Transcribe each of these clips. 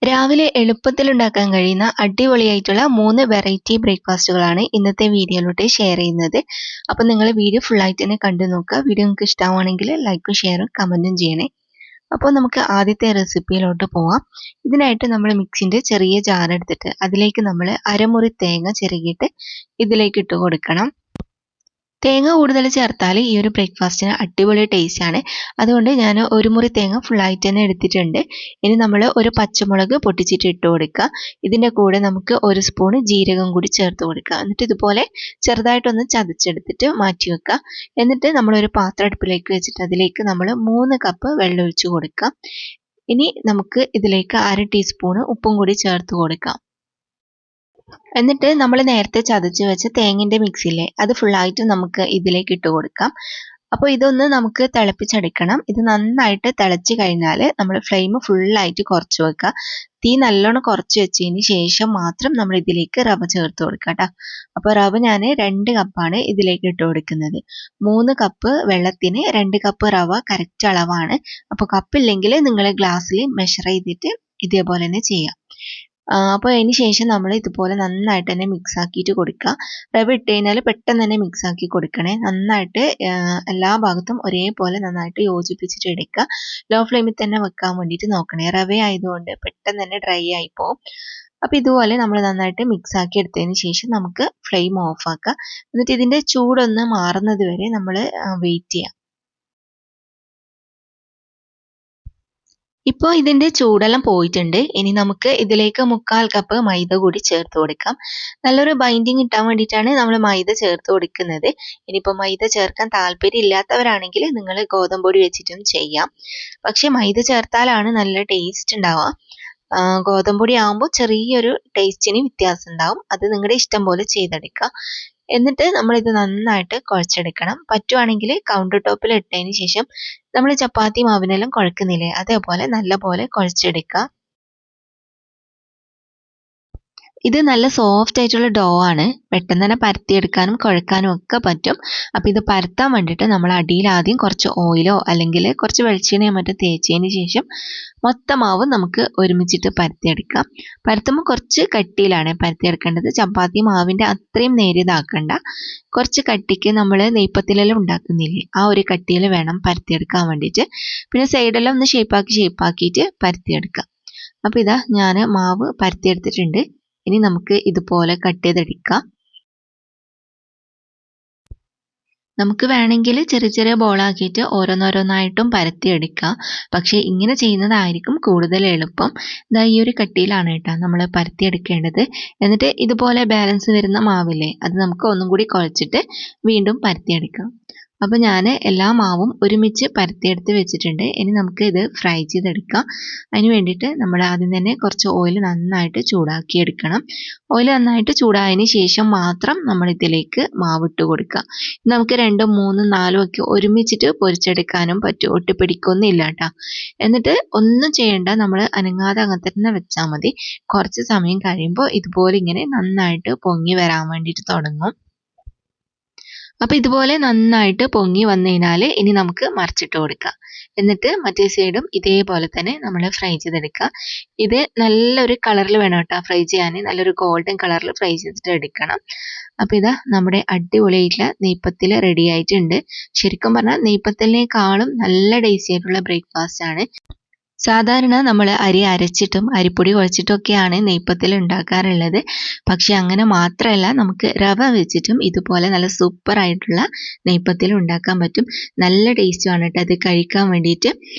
രാവിലെ എളുപ്പത്തിൽ ഉണ്ടാക്കാൻ കഴിയുന്ന അടിപൊളിയായിട്ടുള്ള 3 വെറൈറ്റി ബ്രേക്ക്ഫാസ്റ്റുകളാണ് ഇന്നത്തെ വീഡിയോയിലൂടെ ഷെയർ ചെയ്യുന്നത്. അപ്പോൾ നിങ്ങൾ വീഡിയോ ഫുൾ ആയിട്ട് തന്നെ കണ്ടു നോക്കുക. വീഡിയോ നിങ്ങൾക്ക് ഇഷ്ടമാണെങ്കിൽ ലൈക്കും ഷെയറും കമൻറ്റും ചെയ്യണേ. അപ്പോൾ നമുക്ക് ആദ്യത്തെ റെസിപ്പിയിലോട്ട് പോവാം. ഇതിനായിട്ട് നമ്മൾ മിക്സിൻ്റെ ചെറിയ ജാർ എടുത്തിട്ട് അതിലേക്ക് നമ്മൾ അരമുറി തേങ്ങ ചിരകിയിട്ട് ഇതിലേക്ക് ഇട്ട് കൊടുക്കണം. തേങ്ങ കൂടുതൽ ചേർത്താൽ ഈ ഒരു ബ്രേക്ക്ഫാസ്റ്റിന് അടിപൊളി ടേസ്റ്റാണ്. അതുകൊണ്ട് ഞാൻ ഒരു മുറി തേങ്ങ ഫുള്ളായിട്ട് തന്നെ എടുത്തിട്ടുണ്ട്. ഇനി നമ്മൾ ഒരു പച്ചമുളക് പൊട്ടിച്ചിട്ട് ഇട്ട് കൊടുക്കുക. ഇതിൻ്റെ കൂടെ നമുക്ക് ഒരു സ്പൂൺ ജീരകം കൂടി ചേർത്ത് കൊടുക്കുക. എന്നിട്ട് ഇതുപോലെ ചെറുതായിട്ടൊന്ന് ചതച്ചെടുത്തിട്ട് മാറ്റി വെക്കുക. എന്നിട്ട് നമ്മളൊരു പാത്രം അടുപ്പിലേക്ക് വെച്ചിട്ട് അതിലേക്ക് നമ്മൾ 3 കപ്പ് വെള്ളം ഒഴിച്ച് കൊടുക്കുക. ഇനി നമുക്ക് ഇതിലേക്ക് 1/2 ടീസ്പൂൺ ഉപ്പും കൂടി ചേർത്ത് കൊടുക്കാം. എന്നിട്ട് നമ്മൾ നേരത്തെ ചതച്ച് വെച്ച തേങ്ങൻ്റെ മിക്സിയില്ലേ അത് ഫുള്ളായിട്ട് നമുക്ക് ഇതിലേക്ക് ഇട്ട് കൊടുക്കാം. അപ്പോൾ ഇതൊന്ന് നമുക്ക് തിളപ്പിച്ചെടുക്കണം. ഇത് നന്നായിട്ട് തിളച്ച് കഴിഞ്ഞാൽ നമ്മൾ ഫ്ലെയിം ഫുള്ളായിട്ട് കുറച്ച് വെക്കുക. തീ നല്ലോണം കുറച്ച് വെച്ചതിന് ശേഷം മാത്രം നമ്മൾ ഇതിലേക്ക് റവ ചേർത്ത് കൊടുക്കുക കേട്ടോ. അപ്പോൾ റവ ഞാൻ 2 കപ്പാണ് ഇതിലേക്ക് ഇട്ട് കൊടുക്കുന്നത്. 3 കപ്പ് വെള്ളത്തിന് 2 കപ്പ് റവ കറക്റ്റ് അളവാണ്. അപ്പോൾ കപ്പില്ലെങ്കിൽ നിങ്ങൾ ഗ്ലാസ്സിൽ മെഷർ ചെയ്തിട്ട് ഇതേപോലെ തന്നെ ചെയ്യാം. അപ്പോൾ അതിന് ശേഷം നമ്മൾ ഇതുപോലെ നന്നായിട്ട് തന്നെ മിക്സ് ആക്കിയിട്ട് കൊടുക്കുക. റവ ഇട്ട് കഴിഞ്ഞാൽ പെട്ടെന്ന് തന്നെ മിക്സ് ആക്കി കൊടുക്കണേ. നന്നായിട്ട് എല്ലാ ഭാഗത്തും ഒരേപോലെ നന്നായിട്ട് യോജിപ്പിച്ചിട്ട് എടുക്കുക. ലോ ഫ്ലെയിമിൽ തന്നെ വെക്കാൻ വേണ്ടിയിട്ട് നോക്കണേ. റവ ആയതുകൊണ്ട് പെട്ടെന്ന് തന്നെ ഡ്രൈ ആയി പോകും. അപ്പോൾ ഇതുപോലെ നമ്മൾ നന്നായിട്ട് മിക്സ് ആക്കി എടുത്തതിന് ശേഷം നമുക്ക് ഫ്ലെയിം ഓഫ് ആക്കുക. എന്നിട്ട് ഇതിൻ്റെ ചൂടൊന്ന് മാറുന്നത് വരെ നമ്മൾ വെയിറ്റ് ചെയ്യാം. ഇപ്പോൾ ഇതിൻ്റെ ചൂടെല്ലാം പോയിട്ടുണ്ട്. ഇനി നമുക്ക് ഇതിലേക്ക് 1/4 കപ്പ് മൈദ കൂടി ചേർത്ത് കൊടുക്കാം. നല്ലൊരു ബൈൻഡിങ് കിട്ടാൻ വേണ്ടിയിട്ടാണ് നമ്മൾ മൈദ ചേർത്ത് കൊടുക്കുന്നത്. ഇനിയിപ്പോൾ മൈദ ചേർക്കാൻ താല്പര്യം ഇല്ലാത്തവരാണെങ്കിൽ നിങ്ങൾ ഗോതമ്പ് പൊടി വെച്ചിട്ടും ചെയ്യാം. പക്ഷേ മൈദ ചേർത്താലാണ് നല്ല ടേസ്റ്റ് ഉണ്ടാവുക. ഗോതമ്പ് പൊടി ആകുമ്പോൾ ചെറിയൊരു ടേസ്റ്റിന് വ്യത്യാസം ഉണ്ടാവും. അത് നിങ്ങളുടെ ഇഷ്ടം പോലെ ചെയ്തെടുക്കുക. എന്നിട്ട് നമ്മളിത് നന്നായിട്ട് കുഴച്ചെടുക്കണം. പറ്റുവാണെങ്കിൽ കൗണ്ടർ ടോപ്പിൽ ഇട്ടതിന് ശേഷം നമ്മൾ ചപ്പാത്തി മാവിനെല്ലാം കുഴക്കുന്നില്ലേ അതേപോലെ നല്ലപോലെ കുഴച്ചെടുക്കുക. ഇത് നല്ല സോഫ്റ്റ് ആയിട്ടുള്ള ഡോ ആണ്. പെട്ടെന്ന് തന്നെ പരത്തിയെടുക്കാനും കുഴക്കാനും ഒക്കെ പറ്റും. അപ്പോൾ ഇത് പരത്താൻ വേണ്ടിയിട്ട് നമ്മൾ അടിയിൽ ആദ്യം കുറച്ച് ഓയിലോ അല്ലെങ്കിൽ കുറച്ച് വെളിച്ചെണ്ണയോ മറ്റോ തേച്ചതിന് ശേഷം മൊത്തം മാവ് നമുക്ക് ഒരുമിച്ചിട്ട് പരത്തിയെടുക്കാം. പരത്തുമ്പോൾ കുറച്ച് കട്ടിയിലാണ് പരത്തിയെടുക്കേണ്ടത്. ചപ്പാത്തി മാവിൻ്റെ അത്രയും നേരിയതാക്കണ്ട. കുറച്ച് കട്ടിക്ക് നമ്മൾ നെയ്പ്പത്തിലെല്ലാം ഉണ്ടാക്കുന്നില്ലേ ആ ഒരു കട്ടിയിൽ വേണം പരത്തിയെടുക്കാൻ വേണ്ടിയിട്ട്. പിന്നെ സൈഡെല്ലാം ഒന്ന് ഷേപ്പാക്കിയിട്ട് പരത്തിയെടുക്കാം. അപ്പോൾ ഇതാ ഞാൻ മാവ് പരത്തിയെടുത്തിട്ടുണ്ട്. ഇനി നമുക്ക് ഇതുപോലെ കട്ട് ചെയ്തെടുക്കാം. നമുക്ക് വേണമെങ്കിൽ ചെറിയ ചെറിയ ബോളാക്കിയിട്ട് ഓരോന്നോരോന്നായിട്ടും പരത്തിയെടുക്കാം. പക്ഷേ ഇങ്ങനെ ചെയ്യുന്നതായിരിക്കും കൂടുതൽ എളുപ്പം. ഇതാ ഈ ഒരു കട്ടിയിലാണ് കേട്ടോ നമ്മൾ പരത്തിയെടുക്കേണ്ടത്. എന്നിട്ട് ഇതുപോലെ ബാലൻസ് വരുന്ന മാവില്ലേ അത് നമുക്ക് ഒന്നും കൂടി കുഴച്ചിട്ട് വീണ്ടും പരത്തിയെടുക്കാം. അപ്പോൾ ഞാൻ എല്ലാ മാവും ഒരുമിച്ച് പരത്തിയെടുത്ത് വെച്ചിട്ടുണ്ട്. ഇനി നമുക്ക് ഇത് ഫ്രൈ ചെയ്തെടുക്കാം. അതിന് വേണ്ടിയിട്ട് നമ്മൾ ആദ്യം തന്നെ കുറച്ച് ഓയിൽ നന്നായിട്ട് ചൂടാക്കി എടുക്കണം. ഓയിൽ നന്നായിട്ട് ചൂടായതിന് ശേഷം മാത്രം നമ്മൾ ഇതിലേക്ക് മാവിട്ട് കൊടുക്കുക. നമുക്ക് 2, 3, 4 ഒക്കെ ഒരുമിച്ചിട്ട് പൊരിച്ചെടുക്കാനും പറ്റും. ഒട്ടിപ്പിടിക്കൊന്നുമില്ല കേട്ടോ. എന്നിട്ട് ഒന്നും ചെയ്യേണ്ട, നമ്മൾ അനങ്ങാതെ അങ്ങനെ തന്നെ വെച്ചാൽ മതി. കുറച്ച് സമയം കഴിയുമ്പോൾ ഇതുപോലെ ഇങ്ങനെ നന്നായിട്ട് പൊങ്ങി വരാൻ വേണ്ടിയിട്ട് തുടങ്ങും. അപ്പോൾ ഇതുപോലെ നന്നായിട്ട് പൊങ്ങി വന്നു കഴിഞ്ഞാൽ ഇനി നമുക്ക് മറിച്ചിട്ട് കൊടുക്കാം. എന്നിട്ട് മറ്റേ സൈഡും ഇതേപോലെ തന്നെ നമ്മൾ ഫ്രൈ ചെയ്തെടുക്കുക. ഇത് നല്ലൊരു കളറിൽ വേണം കേട്ടോ ഫ്രൈ ചെയ്യാൻ. നല്ലൊരു ഗോൾഡൻ കളറിൽ ഫ്രൈ ചെയ്തിട്ട് എടുക്കണം. അപ്പോൾ ഇതാ നമ്മുടെ അടിപൊളിയായിട്ടുള്ള നെയ്പ്പത്തിൽ റെഡി ആയിട്ടുണ്ട്. ശരിക്കും പറഞ്ഞാൽ നെയ്പ്പത്തലിനേക്കാളും നല്ല ടേസ്റ്റി ആയിട്ടുള്ള ബ്രേക്ക്ഫാസ്റ്റ് ആണ്. സാധാരണ നമ്മൾ അരി അരച്ചിട്ടും അരിപ്പൊടി കുഴച്ചിട്ടും ഒക്കെയാണ് നെയ്പ്പത്തിൽ ഉണ്ടാക്കാറുള്ളത്. പക്ഷെ അങ്ങനെ മാത്രമല്ല, നമുക്ക് റവ വെച്ചിട്ടും ഇതുപോലെ നല്ല സൂപ്പർ ആയിട്ടുള്ള നെയ്പ്പത്തിൽ ഉണ്ടാക്കാൻ പറ്റും. നല്ല ടേസ്റ്റുമാണ് കേട്ടോ അത് കഴിക്കാൻ വേണ്ടിയിട്ട്.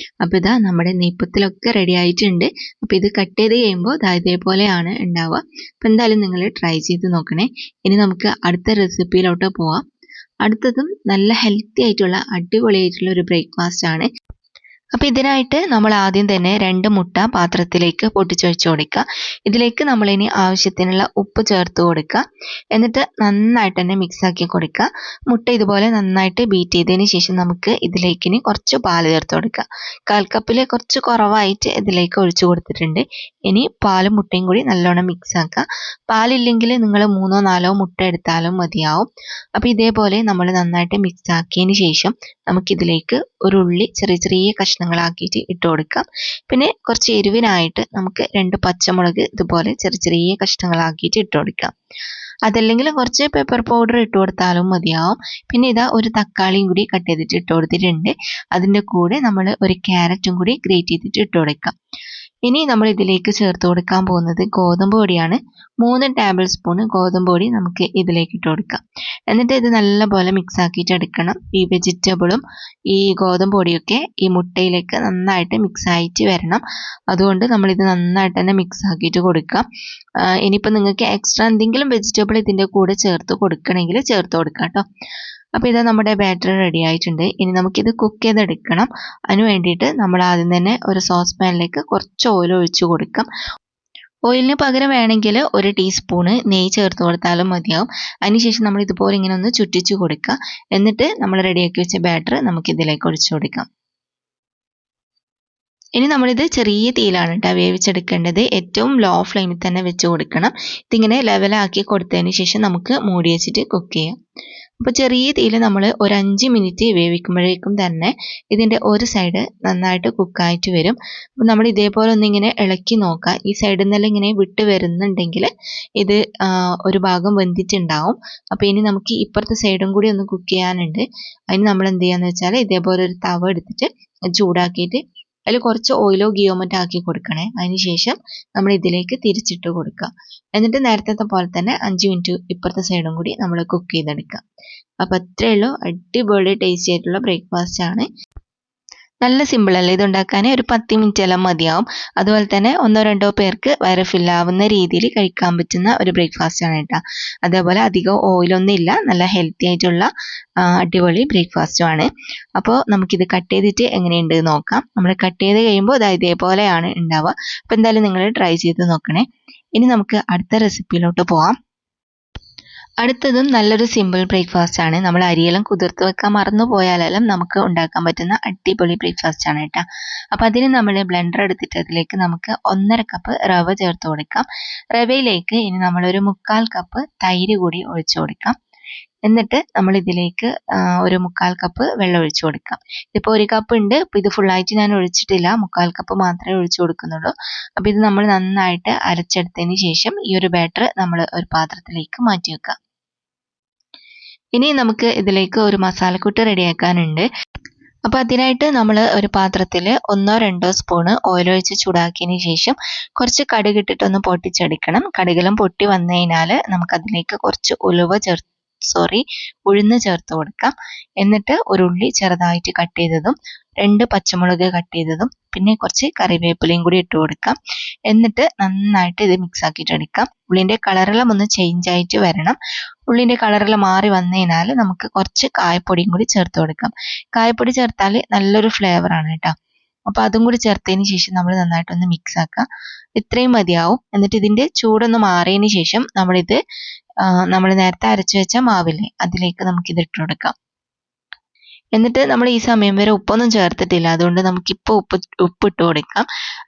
അപ്പോൾ ഇതാ നമ്മുടെ നെയ്പ്പത്തിലൊക്കെ റെഡി ആയിട്ടുണ്ട്. അപ്പോൾ ഇത് കട്ട് ചെയ്ത് കഴിയുമ്പോൾ ഇതേപോലെയാണ് ഉണ്ടാവുക. അപ്പോൾ എന്തായാലും നിങ്ങൾ ട്രൈ ചെയ്ത് നോക്കണേ. ഇനി നമുക്ക് അടുത്ത റെസിപ്പിയിലോട്ട് പോവാം. അടുത്തതും നല്ല ഹെൽത്തി ആയിട്ടുള്ള അടിപൊളിയായിട്ടുള്ള ഒരു ബ്രേക്ക്ഫാസ്റ്റ് ആണ്. അപ്പോൾ ഇതിനായിട്ട് നമ്മൾ ആദ്യം തന്നെ 2 മുട്ട പാത്രത്തിലേക്ക് പൊട്ടിച്ചൊഴിച്ച് കൊടുക്കുക. ഇതിലേക്ക് നമ്മളിനി ആവശ്യത്തിനുള്ള ഉപ്പ് ചേർത്ത് കൊടുക്കുക. എന്നിട്ട് നന്നായിട്ട് തന്നെ മിക്സ് ആക്കി കൊടുക്കുക. മുട്ട ഇതുപോലെ നന്നായിട്ട് ബീറ്റ് ചെയ്തതിന് ശേഷം നമുക്ക് ഇതിലേക്ക് ഇനി കുറച്ച് പാൽ ചേർത്ത് കൊടുക്കുക. 1/4 കപ്പിൽ കുറച്ച് കുറവായിട്ട് ഇതിലേക്ക് ഒഴിച്ചു കൊടുത്തിട്ടുണ്ട്. ഇനി പാലും മുട്ടയും കൂടി നല്ലോണം മിക്സ് ആക്കുക. പാലില്ലെങ്കിൽ നിങ്ങൾ 3, 4 മുട്ട എടുത്താലും മതിയാവും. അപ്പോൾ ഇതേപോലെ നമ്മൾ നന്നായിട്ട് മിക്സ് ആക്കിയതിന് ശേഷം നമുക്കിതിലേക്ക് ഒരു ഉള്ളി ചെറിയ ചെറിയ കഷ്ണം കഷ്ണങ്ങളാക്കിയിട്ട് ഇട്ട് കൊടുക്കാം. പിന്നെ കുറച്ച് എരിവിനായിട്ട് നമുക്ക് 2 പച്ചമുളക് ഇതുപോലെ ചെറിയ കഷ്ണങ്ങളാക്കിയിട്ട് ഇട്ട് കൊടുക്കാം. അതല്ലെങ്കിൽ കുറച്ച് പെപ്പർ പൗഡർ ഇട്ട് കൊടുത്താലും മതിയാവും. പിന്നെ ഇതാ ഒരു തക്കാളിയും കൂടി കട്ട് ചെയ്തിട്ട് ഇട്ട് കൊടുത്തിട്ടുണ്ട്. അതിൻ്റെ കൂടെ നമ്മൾ ഒരു ക്യാരറ്റും കൂടി ഗ്രേറ്റ് ചെയ്തിട്ട് ഇട്ട് കൊടുക്കാം. ഇനി നമ്മൾ ഇതിലേക്ക് ചേർത്ത് കൊടുക്കാൻ പോകുന്നത് ഗോതമ്പ് പൊടിയാണ്. 3 ടേബിൾ സ്പൂൺ ഗോതമ്പ് പൊടി നമുക്ക് ഇതിലേക്ക് ഇട്ട് കൊടുക്കാം. എന്നിട്ട് ഇത് നല്ലപോലെ മിക്സ് ആക്കിയിട്ട് എടുക്കണം. ഈ വെജിറ്റബിളും ഈ ഗോതമ്പ് പൊടിയൊക്കെ ഈ മുട്ടയിലേക്ക് നന്നായിട്ട് മിക്സ് ആയിട്ട് വരണം. അതുകൊണ്ട് നമ്മളിത് നന്നായിട്ട് തന്നെ മിക്സ് ആക്കിയിട്ട് കൊടുക്കാം. ഇനിയിപ്പോൾ നിങ്ങൾക്ക് എക്സ്ട്രാ എന്തെങ്കിലും വെജിറ്റബിൾ ഇതിൻ്റെ കൂടെ ചേർത്ത് കൊടുക്കണമെങ്കിൽ ചേർത്ത് കൊടുക്കാം കേട്ടോ. അപ്പോൾ ഇത് നമ്മുടെ ബാറ്റർ റെഡി ആയിട്ടുണ്ട്. ഇനി നമുക്കിത് കുക്ക് ചെയ്തെടുക്കണം. അതിന് വേണ്ടിയിട്ട് നമ്മൾ ആദ്യം തന്നെ ഒരു സോസ് പാനിലേക്ക് കുറച്ച് ഓയിൽ ഒഴിച്ച് കൊടുക്കാം. ഓയിലിന് പകരം വേണമെങ്കിൽ 1 ടീസ്പൂണ് നെയ്യ് ചേർത്ത് കൊടുത്താലും മതിയാവും. അതിനുശേഷം നമ്മൾ ഇതുപോലെ ഇങ്ങനെ ഒന്ന് ചുറ്റിച്ച് കൊടുക്കുക. എന്നിട്ട് നമ്മൾ റെഡിയാക്കി വെച്ച ബാറ്റർ നമുക്കിതിലേക്ക് ഒഴിച്ചു കൊടുക്കാം. ഇനി നമ്മളിത് ചെറിയ തീയിലാണ് കേട്ടോ വേവിച്ചെടുക്കേണ്ടത്. ഏറ്റവും ലോ ഫ്ലെയിമിൽ തന്നെ വെച്ച് കൊടുക്കണം. ഇതിങ്ങനെ ലെവലാക്കി കൊടുത്തതിന് ശേഷം നമുക്ക് മൂടി വെച്ചിട്ട് കുക്ക് ചെയ്യാം. അപ്പോൾ ചെറിയ തീയിൽ നമ്മൾ ഒരു 5 മിനിറ്റ് വേവിക്കുമ്പോഴേക്കും തന്നെ ഇതിൻ്റെ ഒരു സൈഡ് നന്നായിട്ട് കുക്കായിട്ട് വരും. അപ്പോൾ നമ്മൾ ഇതേപോലെ ഒന്നിങ്ങനെ ഇളക്കി നോക്കുക. ഈ സൈഡിൽ നിന്നെല്ലാം ഇങ്ങനെ വിട്ട് വരുന്നുണ്ടെങ്കിൽ ഇത് ഒരു ഭാഗം വെന്തിട്ടുണ്ടാവും. അപ്പോൾ ഇനി നമുക്ക് ഇപ്പുറത്തെ സൈഡും കൂടി ഒന്ന് കുക്ക് ചെയ്യാനുണ്ട്. അതിന് നമ്മൾ എന്ത് ചെയ്യാന്ന് വെച്ചാൽ ഇതേപോലെ ഒരു തവ എടുത്തിട്ട് ചൂടാക്കിയിട്ട് അതിൽ കുറച്ച് ഓയിലോ ഗീയോ മറ്റോ ആക്കി കൊടുക്കണേ. അതിനുശേഷം നമ്മൾ ഇതിലേക്ക് തിരിച്ചിട്ട് കൊടുക്കുക. എന്നിട്ട് നേരത്തെ പോലെ തന്നെ 5 മിനിറ്റ് ഇപ്പുറത്തെ സൈഡും കൂടി നമ്മൾ കുക്ക് ചെയ്തെടുക്കുക. അപ്പോൾ അത്രയേ ഉള്ളൂ. അടിപൊളി ടേസ്റ്റി ആയിട്ടുള്ള ബ്രേക്ക്ഫാസ്റ്റ് ആണ്. നല്ല സിമ്പിൾ അല്ലേ ഇതുണ്ടാക്കാൻ? ഒരു 10 മിനിറ്റ് എല്ലാം മതിയാവും. അതുപോലെ തന്നെ 1-2 പേർക്ക് വയറ് ഫില്ലാവുന്ന രീതിയിൽ കഴിക്കാൻ പറ്റുന്ന ഒരു ബ്രേക്ക്ഫാസ്റ്റ് ആണ് കേട്ടോ. അതേപോലെ അധികം ഓയിലൊന്നും ഇല്ല, നല്ല ഹെൽത്തി ആയിട്ടുള്ള അടിപൊളി ബ്രേക്ക്ഫാസ്റ്റും ആണ്. അപ്പോൾ നമുക്കിത് കട്ട് ചെയ്തിട്ട് എങ്ങനെയുണ്ട് നോക്കാം. നമ്മൾ കട്ട് ചെയ്ത് കഴിയുമ്പോൾ അത് ഇതേപോലെയാണ് ഉണ്ടാവുക. അപ്പോൾ എന്തായാലും നിങ്ങൾ ട്രൈ ചെയ്ത് നോക്കണേ. ഇനി നമുക്ക് അടുത്ത റെസിപ്പിയിലോട്ട് പോവാം. അടുത്തതും നല്ലൊരു സിമ്പിൾ ബ്രേക്ക്ഫാസ്റ്റ് ആണ്. നമ്മൾ അരിയെല്ലാം കുതിർത്ത് വെക്കാൻ മറന്നു പോയാലെല്ലാം നമുക്ക് ഉണ്ടാക്കാൻ പറ്റുന്ന അടിപൊളി ബ്രേക്ക്ഫാസ്റ്റ് ആണ് കേട്ടോ. അപ്പോൾ അതിന് നമ്മൾ ബ്ലെൻഡർ എടുത്തിട്ട് അതിലേക്ക് നമുക്ക് 1.5 കപ്പ് റവ ചേർത്ത് കൊടുക്കാം. റവയിലേക്ക് ഇനി നമ്മളൊരു 1/4 കപ്പ് തൈര് കൂടി ഒഴിച്ചു കൊടുക്കാം. എന്നിട്ട് നമ്മൾ ഇതിലേക്ക് ഒരു 1/4 കപ്പ് വെള്ളം ഒഴിച്ചു കൊടുക്കാം. ഇതിപ്പോൾ 1 കപ്പ് ഉണ്ട്. അപ്പോൾ ഇത് ഫുള്ളായിട്ട് ഞാൻ ഒഴിച്ചിട്ടില്ല, 1/4 കപ്പ് മാത്രമേ ഒഴിച്ചു കൊടുക്കുന്നുള്ളൂ. അപ്പോൾ ഇത് നമ്മൾ നന്നായിട്ട് അരച്ചെടുത്തതിന് ശേഷം ഈ ഒരു ബാറ്റർ നമ്മൾ ഒരു പാത്രത്തിലേക്ക് മാറ്റി വെക്കാം. ഇനി നമുക്ക് ഇതിലേക്ക് ഒരു മസാലക്കൂട്ട് റെഡിയാക്കാനുണ്ട്. അപ്പോൾ അതിനായിട്ട് നമ്മൾ ഒരു പാത്രത്തിൽ 1-2 സ്പൂണ് ഓയിൽ ഒഴിച്ച് ചൂടാക്കിയതിന് ശേഷം കുറച്ച് കടുക് ഇട്ടിട്ടൊന്ന് പൊട്ടിച്ചെടുക്കണം. കടുകെല്ലാം പൊട്ടി വന്നു കഴിഞ്ഞാൽ നമുക്കതിലേക്ക് കുറച്ച് ഉഴുന്ന് ചേർത്ത് കൊടുക്കാം. എന്നിട്ട് ഒരു ഉള്ളി ചെറുതായിട്ട് കട്ട് ചെയ്തതും 2 പച്ചമുളക് കട്ട് ചെയ്തതും പിന്നെ കുറച്ച് കറിവേപ്പിലയും കൂടി ഇട്ട് കൊടുക്കാം. എന്നിട്ട് നന്നായിട്ട് ഇത് മിക്സ് ആക്കിയിട്ട് എടുക്കാം. ഉള്ളിൻ്റെ കളറെല്ലാം ഒന്ന് ചേഞ്ച് ആയിട്ട് വരണം. ഉള്ളിൻ്റെ കളറെല്ലാം മാറി വന്നു കഴിഞ്ഞാൽ നമുക്ക് കുറച്ച് കായപ്പൊടിയും കൂടി ചേർത്ത് കൊടുക്കാം. കായപ്പൊടി ചേർത്താൽ നല്ലൊരു ഫ്ലേവറാണ് കേട്ടോ. അപ്പോൾ അതും കൂടി ചേർത്തതിന് ശേഷം നമ്മൾ നന്നായിട്ടൊന്ന് മിക്സ് ആക്കാം. ഇത്രയും മതിയാവും. എന്നിട്ട് ഇതിൻ്റെ ചൂടൊന്ന് മാറിയതിന് ശേഷം നമ്മൾ നേരത്തെ അരച്ചു വെച്ച മാവില്ലേ അതിലേക്ക് നമുക്കിത് ഇട്ട് കൊടുക്കാം. എന്നിട്ട് നമ്മൾ ഈ സമയം വരെ ഉപ്പൊന്നും ചേർത്തിട്ടില്ല, അതുകൊണ്ട് നമുക്കിപ്പോൾ ഉപ്പിട്ട് കൊടുക്കാം.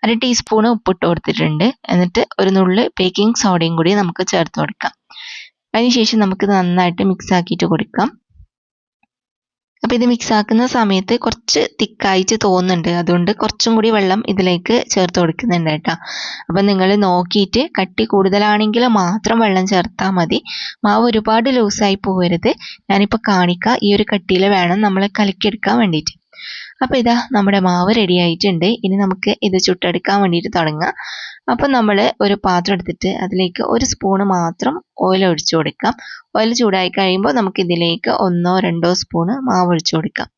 1 ടീസ്പൂൺ ഉപ്പിട്ട് കൊടുത്തിട്ടുണ്ട്. എന്നിട്ട് ഒരു നുള്ള് ബേക്കിംഗ് സോഡയും കൂടി നമുക്ക് ചേർത്ത് കൊടുക്കാം. അതിനുശേഷം നമുക്ക് നന്നായിട്ട് മിക്സ് ആക്കിയിട്ട് കൊടുക്കാം. അപ്പോൾ ഇത് മിക്സ് ആക്കുന്ന സമയത്ത് കുറച്ച് തിക്കായിട്ട് തോന്നുന്നുണ്ട്, അതുകൊണ്ട് കുറച്ചും കൂടി വെള്ളം ഇതിലേക്ക് ചേർത്ത് കൊടുക്കുന്നുണ്ട് കേട്ടോ. അപ്പം നിങ്ങൾ നോക്കിയിട്ട് കട്ടി കൂടുതലാണെങ്കിൽ മാത്രം വെള്ളം ചേർത്താൽ മതി. മാവ് ഒരുപാട് ലൂസായി പോകരുത്. ഞാനിപ്പോൾ കാണിക്കാം, ഈ ഒരു കട്ടിയിൽ വേണം നമ്മൾ കലക്കിയെടുക്കാൻ വേണ്ടിയിട്ട്. അപ്പോൾ ഇതാ നമ്മുടെ മാവ് റെഡി ആയിട്ടുണ്ട്. ഇനി നമുക്ക് ഇത് ചുട്ടെടുക്കാൻ വേണ്ടിയിട്ട് തുടങ്ങാം. അപ്പോൾ നമ്മൾ ഒരു പാത്രം എടുത്തിട്ട് അതിലേക്ക് 1 സ്പൂണ് മാത്രം ഓയിൽ ഒഴിച്ചു കൊടുക്കാം. ഓയിൽ ചൂടായി കഴിയുമ്പോൾ നമുക്ക് ഇതിലേക്ക് 1-2 സ്പൂണ് മാവ് ഒഴിച്ചു കൊടുക്കാം.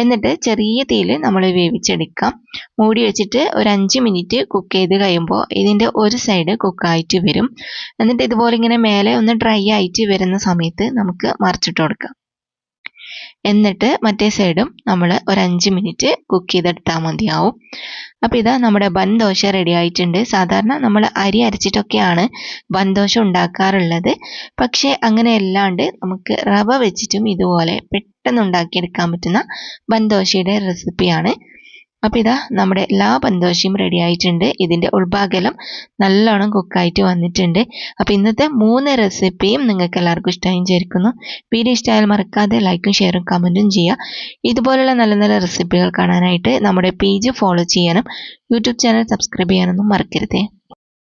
എന്നിട്ട് ചെറിയ തീയിൽ നമ്മൾ വേവിച്ചെടുക്കാം. മൂടി വെച്ചിട്ട് ഒരു 5 മിനിറ്റ് കുക്ക് ചെയ്ത് കഴിയുമ്പോൾ ഇതിൻ്റെ ഒരു സൈഡ് കുക്കായിട്ട് വരും. എന്നിട്ട് ഇതുപോലെ ഇങ്ങനെ മേലെ ഒന്ന് ഡ്രൈ ആയിട്ട് വരുന്ന സമയത്ത് നമുക്ക് മറിച്ചിട്ട് കൊടുക്കാം. എന്നിട്ട് മറ്റേ സൈഡും നമ്മൾ ഒരു 5 മിനിറ്റ് കുക്ക് ചെയ്തെടുത്താൽ മതിയാവും. അപ്പോൾ ഇതാ നമ്മുടെ ബൻ ദോശ റെഡി ആയിട്ടുണ്ട്. സാധാരണ നമ്മൾ അരി അരച്ചിട്ടൊക്കെയാണ് ബൻ ദോശ ഉണ്ടാക്കാറുള്ളത്. പക്ഷേ അങ്ങനെ അല്ലാണ്ട് നമുക്ക് റവ വെച്ചിട്ടും ഇതുപോലെ പെട്ടെന്ന് ഉണ്ടാക്കിയെടുക്കാൻ പറ്റുന്ന ബൻ ദോശയുടെ റെസിപ്പിയാണ്. അപ്പോൾ ഇതാ നമ്മുടെ എല്ലാ പന്തോശയും റെഡി ആയിട്ടുണ്ട്. ഇതിൻ്റെ ഉൾഭാഗം നല്ലോണം കുക്കായിട്ട് വന്നിട്ടുണ്ട്. അപ്പോൾ ഇന്നത്തെ 3 റെസിപ്പിയും നിങ്ങൾക്ക് എല്ലാവർക്കും ഇഷ്ടമായി വിചാരിക്കുന്നു. വീഡിയോ ഇഷ്ടമായാൽ മറക്കാതെ ലൈക്കും ഷെയറും കമൻറ്റും ചെയ്യുക. ഇതുപോലുള്ള നല്ല നല്ല റെസിപ്പികൾ കാണാനായിട്ട് നമ്മുടെ പേജ് ഫോളോ ചെയ്യാനും യൂട്യൂബ് ചാനൽ സബ്സ്ക്രൈബ് ചെയ്യാനൊന്നും മറക്കരുതേ.